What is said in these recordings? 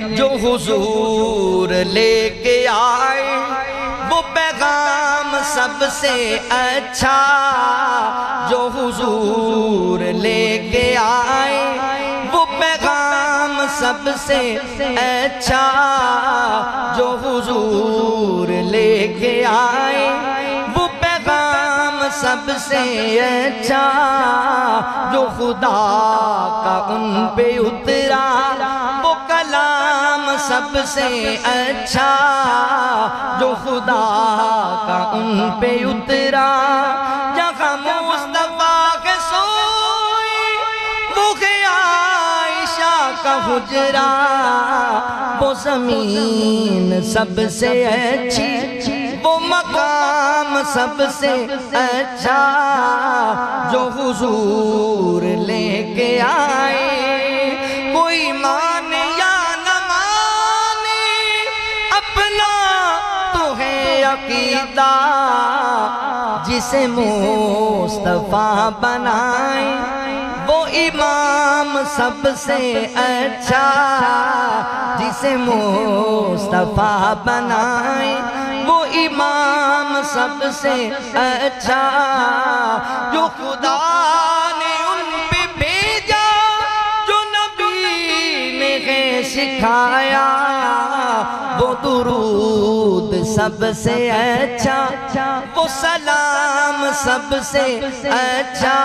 جو حضور لے کے آئے وہ پیغام سب سے اچھا، جو حضور لے کے آئے وہ پیغام سب سے اچھا، جو حضور لے کے آئے وہ پیغام سب سے اچھا، جو خدا کا ان پہ اترا وہ کلام سب سے اچھا، جو خدا کا ان پہ اترا، جہاں مصطفیٰ کے سوئی وہ ہے عائشہ کا حجرہ، وہ زمین سب سے اچھی وہ مقام سب سے اچھا، جو حضور لے کے آئے، کوئی مانے یا نہ مانے اپنا تو ہے عقیدہ، جسے مصطفیٰ بنائے وہ امام سب سے اچھا، جسے مصطفیٰ بنائے وہ امام سب سے اچھا، جو خدا نے ان پہ بھیجا، جو نبی نے ہے سکھایا، وہ درود سب سے اچھا، وہ سلام سب سے اچھا،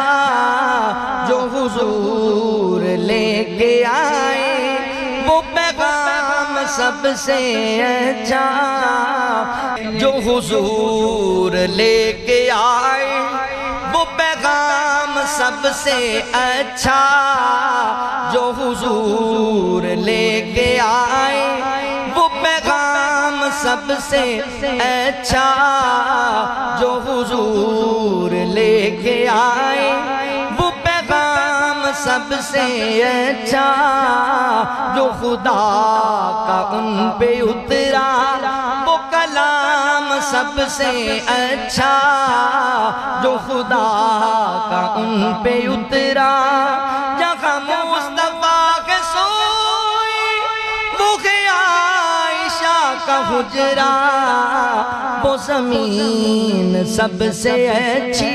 جو حضور لے کے آئے وہ پیغام سب سے اچھا، جو حضور لے کے آئے وہ پیغام سب سے اچھا، جو حضور لے کے آئے وہ پیغام سب سے اچھا، جو حضور لے کے آئے وہ پیغام سب سے اچھا، جو خدا کا ان پہ اترا وہ کلام سب سے اچھا، جو خدا کا ان پہ اترا، جہاں مصطفیٰ کے سوئی وہ ہے عائشہ کا حجرہ، وہ زمین سب سے اچھی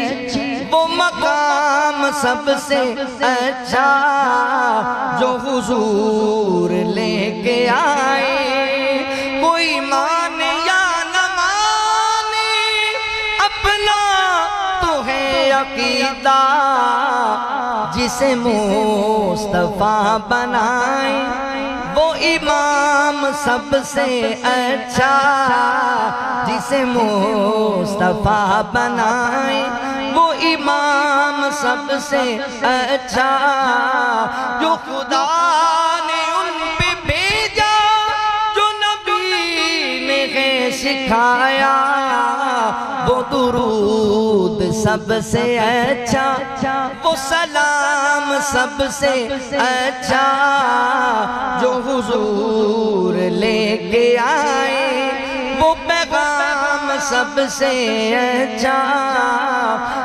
وہ مقام سب سے اچھا، جو حضور لے کے آئے، کوئی مانے یا نہ مانے اپنا تو ہے عقیدہ، جسے مصطفیٰ بنائے وہ امام سب سے اچھا، جسے مصطفیٰ بنائے وہ امام سب سے اچھا، جو خدا نے ان پہ بھیجا، جو نبی نے ہے سکھایا، وہ درود سب سے اچھا، وہ سلام سب سے اچھا، جو حضور لے کے آئے وہ پیغام سب سے اچھا۔